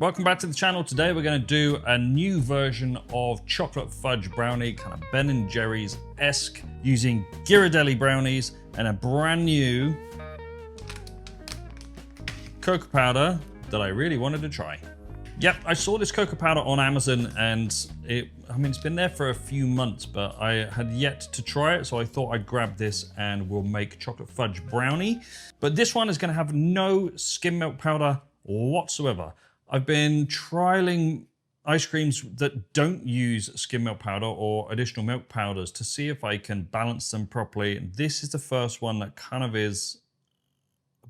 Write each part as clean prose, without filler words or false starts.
Welcome back to the channel. Today we're going to do a new version of chocolate fudge brownie, kind of Ben & Jerry's-esque, using Ghirardelli brownies and a brand new cocoa powder that I really wanted to try. Yep, I saw this cocoa powder on Amazon and it's been there for a few months, but I had yet to try it, so I thought I'd grab this and we'll make chocolate fudge brownie. But this one is going to have no skim milk powder whatsoever. I've been trialing ice creams that don't use skim milk powder or additional milk powders to see if I can balance them properly. This is the first one that kind of is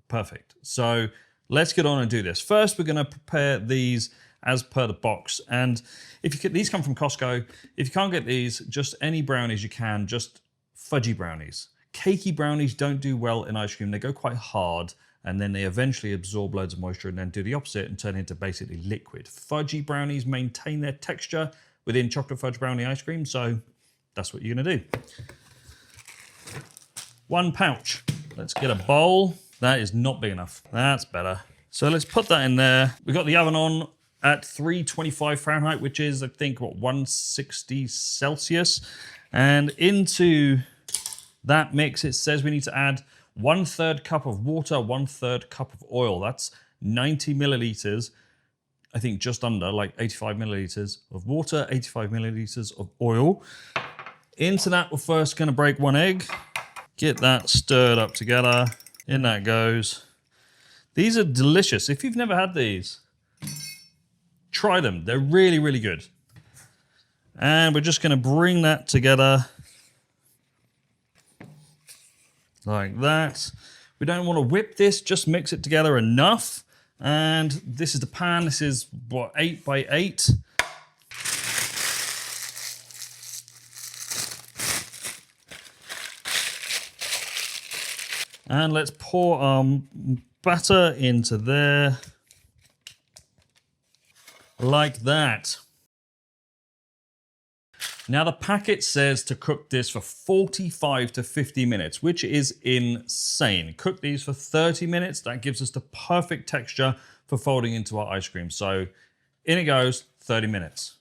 perfect. So let's get on and do this. First, we're going to prepare these as per the box. And if you get these come from Costco, if you can't get these, just any brownies you can, just fudgy brownies. Cakey brownies don't do well in ice cream. They go quite hard, and then they eventually absorb loads of moisture and then do the opposite and turn into basically liquid. Fudgy brownies maintain their texture within chocolate fudge brownie ice cream, so that's what you're gonna do. 1 pouch. Let's get a bowl. That is not big enough. That's better. So let's put that in there. We've got the oven on at 325 Fahrenheit, which is, I think, what, 160 Celsius. And into that mix, it says we need to add 1/3 cup of water, 1/3 cup of oil. That's 90 milliliters, I think just under, like 85 milliliters of water, 85 milliliters of oil. Into that, we're first gonna break 1 egg, get that stirred up together. In that goes. These are delicious. If you've never had these, try them. They're really, really good. And we're just gonna bring that together like that. We don't want to whip this, just mix it together enough. And this is the pan. This is what, 8 by 8. And let's pour our batter into there like that. Now the packet says to cook this for 45 to 50 minutes, which is insane. Cook these for 30 minutes. That gives us the perfect texture for folding into our ice cream. So in it goes, 30 minutes.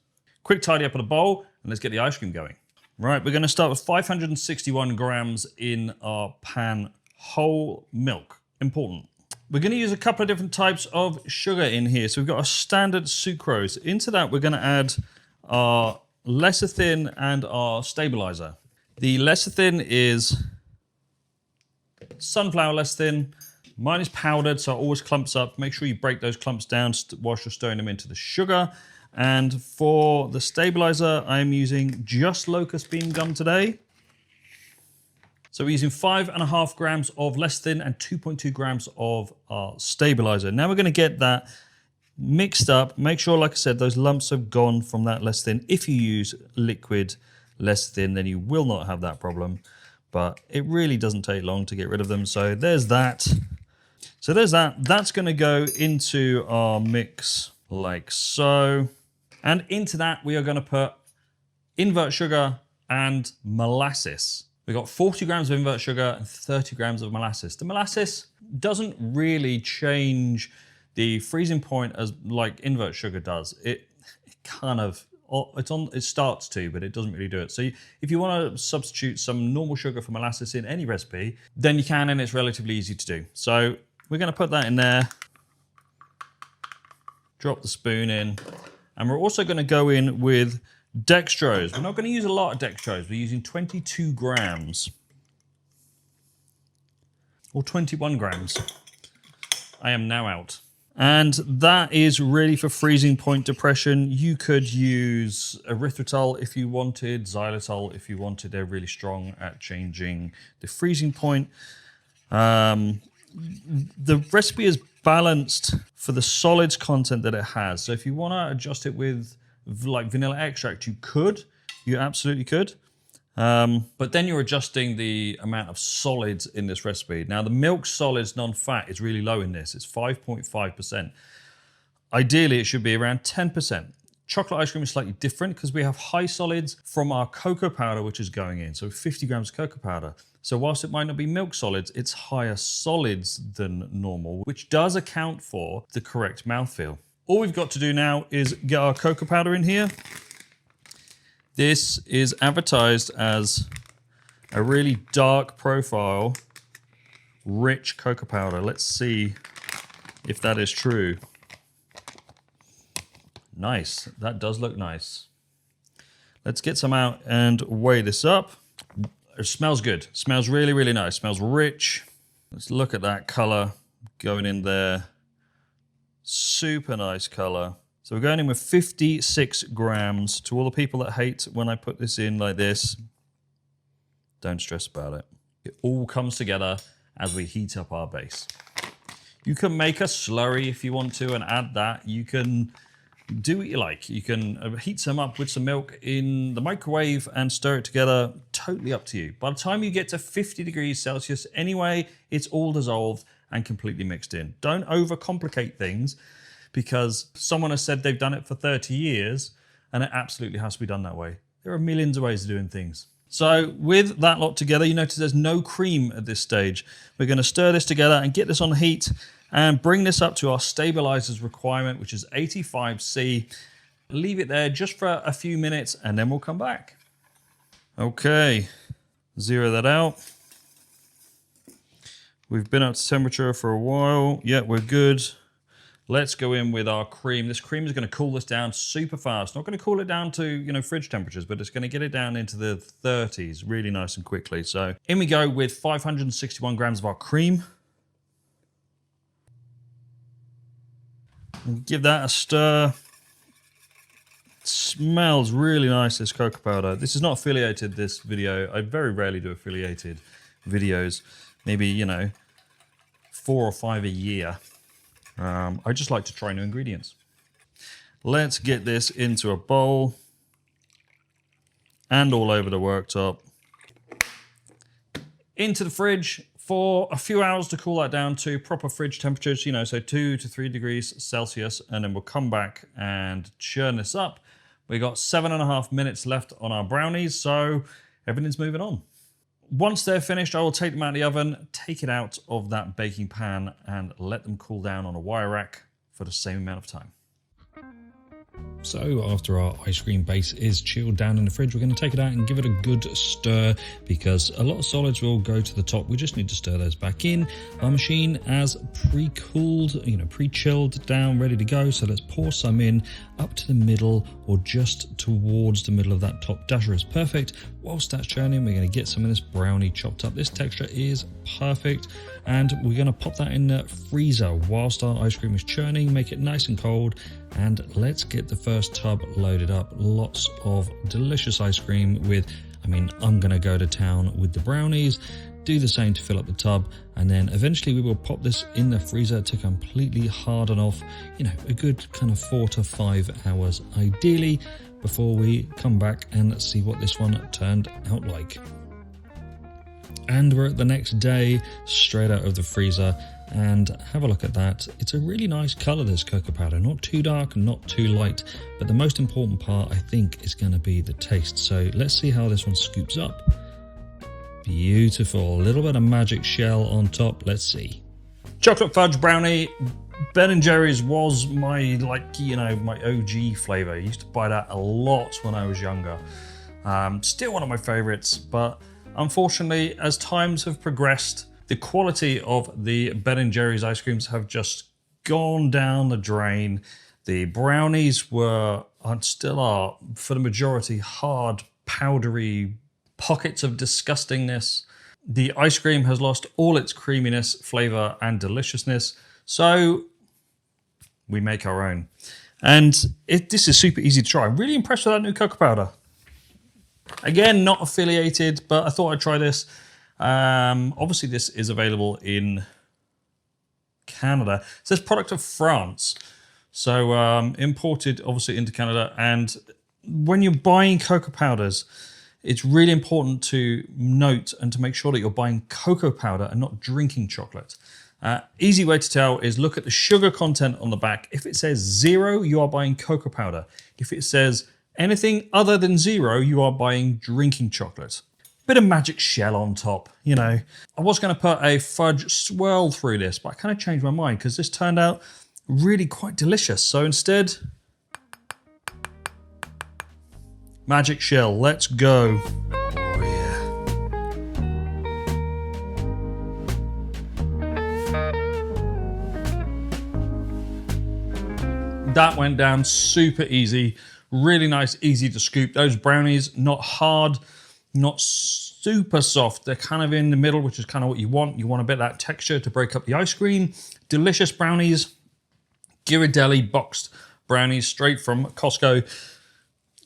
Quick tidy up of the bowl and let's get the ice cream going. Right, we're gonna start with 561 grams in our pan, whole milk, important. We're gonna use a couple of different types of sugar in here. So we've got a standard sucrose. Into that, we're gonna add our lecithin and our stabilizer. The lecithin is sunflower lecithin. Mine is powdered, so it always clumps up. Make sure you break those clumps down whilst you're stirring them into the sugar. And for the stabilizer, I'm using just locust bean gum today. So we're using 5.5 grams of lecithin and 2.2 grams of our stabilizer. Now we're going to get that mixed up. Make sure, like I said, those lumps have gone from that lecithin. If you use liquid lecithin, then you will not have that problem, but it really doesn't take long to get rid of them. So there's that. So there's that. That's going to go into our mix like so. And into that, we are going to put invert sugar and molasses. We've got 40 grams of invert sugar and 30 grams of molasses. The molasses doesn't really change the freezing point as like invert sugar does. It kind of, it starts to, but it doesn't really do it. So if you want to substitute some normal sugar for molasses in any recipe, then you can, and it's relatively easy to do. So we're going to put that in there, drop the spoon in, and we're also going to go in with dextrose. We're not going to use a lot of dextrose. We're using 22 grams or 21 grams. I am now out. And that is really for freezing point depression. You could use erythritol if you wanted, xylitol if you wanted. They're really strong at changing the freezing point. The recipe is balanced for the solids content that it has. So if you want to adjust it with like vanilla extract, you absolutely could. But then you're adjusting the amount of solids in this recipe. Now the milk solids non-fat is really low in this. It's 5.5%. Ideally, it should be around 10%. Chocolate ice cream is slightly different because we have high solids from our cocoa powder, which is going in. So 50 grams of cocoa powder. So whilst it might not be milk solids, it's higher solids than normal, which does account for the correct mouthfeel. All we've got to do now is get our cocoa powder in here. This is advertised as a really dark profile, rich cocoa powder. Let's see if that is true. Nice, that does look nice. Let's get some out and weigh this up. It smells good, smells really, really nice, smells rich. Let's look at that color going in there. Super nice color. So we're going in with 56 grams. To all the people that hate when I put this in like this, don't stress about it. It all comes together as we heat up our base. You can make a slurry if you want to and add that. You can do what you like. You can heat some up with some milk in the microwave and stir it together. Totally up to you. By the time you get to 50 degrees Celsius anyway, it's all dissolved and completely mixed in. Don't overcomplicate things because someone has said they've done it for 30 years and it absolutely has to be done that way. There are millions of ways of doing things. So with that lot together, you notice there's no cream at this stage. We're going to stir this together and get this on heat and bring this up to our stabilizers requirement, which is 85°C. Leave it there just for a few minutes and then we'll come back. Okay, zero that out. We've been up to temperature for a while. Yeah, we're good. Let's go in with our cream. This cream is going to cool this down super fast. Not going to cool it down to, you know, fridge temperatures, but it's going to get it down into the 30s really nice and quickly. So in we go with 561 grams of our cream. And give that a stir. It smells really nice, this cocoa powder. This is not affiliated, this video. I very rarely do affiliated videos. Maybe, you know, 4 or 5 a year. I just like to try new ingredients. Let's get this into a bowl and all over the worktop. Into the fridge for a few hours to cool that down to proper fridge temperatures, you know, so 2 to 3 degrees Celsius, and then we'll come back and churn this up. We got 7.5 minutes left on our brownies, so everything's moving on. Once they're finished, I will take them out of the oven, take it out of that baking pan and let them cool down on a wire rack for the same amount of time. So after our ice cream base is chilled down in the fridge, we're going to take it out and give it a good stir because a lot of solids will go to the top. We just need to stir those back in. Our machine as pre-cooled, you know, pre-chilled down, ready to go. So let's pour some in up to the middle or just towards the middle of that top dasher is perfect. Whilst that's churning, we're going to get some of this brownie chopped up. This texture is perfect. And we're going to pop that in the freezer whilst our ice cream is churning, make it nice and cold. And let's get the first tub loaded up. Lots of delicious ice cream with, I mean, I'm going to go to town with the brownies. Do the same to fill up the tub. And then eventually we will pop this in the freezer to completely harden off, you know, a good kind of 4 to 5 hours ideally before we come back and see what this one turned out like. And we're at the next day, straight out of the freezer, and have a look at that. It's a really nice color, this cocoa powder. Not too dark, not too light, but the most important part, I think, is going to be the taste. So let's see how this one scoops up. Beautiful. A little bit of magic shell on top. Let's see. Chocolate fudge brownie. Ben & Jerry's was my, like, you know, my OG flavor. I used to buy that a lot when I was younger. Still one of my favorites, but unfortunately, as times have progressed, the quality of the Ben & Jerry's ice creams have just gone down the drain. The brownies were, and still are, for the majority, hard, powdery pockets of disgustingness. The ice cream has lost all its creaminess, flavor, and deliciousness. So we make our own. And this is super easy to try. I'm really impressed with that new cocoa powder. Again, not affiliated, but I thought I'd try this. Obviously, this is available in Canada. It says product of France. So imported, obviously, into Canada. And when you're buying cocoa powders, it's really important to note and to make sure that you're buying cocoa powder and not drinking chocolate. Easy way to tell is look at the sugar content on the back. If it says 0, you are buying cocoa powder. If it says anything other than 0, you are buying drinking chocolate. Bit of magic shell on top, you know. I was going to put a fudge swirl through this, but I kind of changed my mind because this turned out really quite delicious. So instead, magic shell, let's go. Oh yeah. That went down super easy, really nice, easy to scoop. Those brownies, not hard, not super soft. They're kind of in the middle, which is kind of what you want. You want a bit of that texture to break up the ice cream. Delicious brownies. Ghirardelli boxed brownies straight from Costco.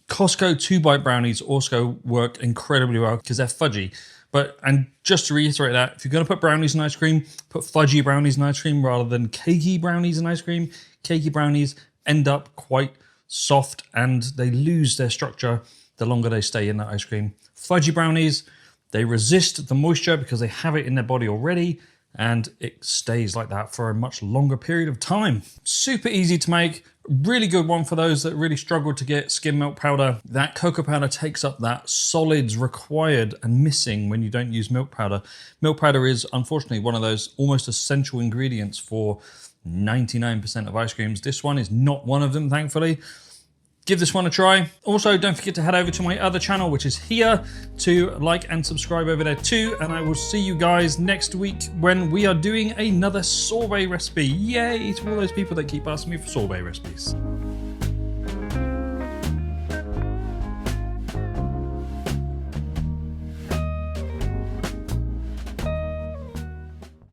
Costco 2-bite brownies also work incredibly well because they're fudgy. And just to reiterate that, if you're going to put brownies in ice cream, put fudgy brownies in ice cream rather than cakey brownies in ice cream. Cakey brownies end up quite soft and they lose their structure the longer they stay in that ice cream. Fudgy brownies, they resist the moisture because they have it in their body already, and it stays like that for a much longer period of time. Super easy to make, really good one for those that really struggle to get skim milk powder. That cocoa powder takes up that solids required and missing when you don't use milk powder. Milk powder is unfortunately one of those almost essential ingredients for 99% of ice creams. This one is not one of them, thankfully. Give this one a try. Also, don't forget to head over to my other channel, which is here, to like and subscribe over there too. And I will see you guys next week when we are doing another sorbet recipe. Yay to all those people that keep asking me for sorbet recipes.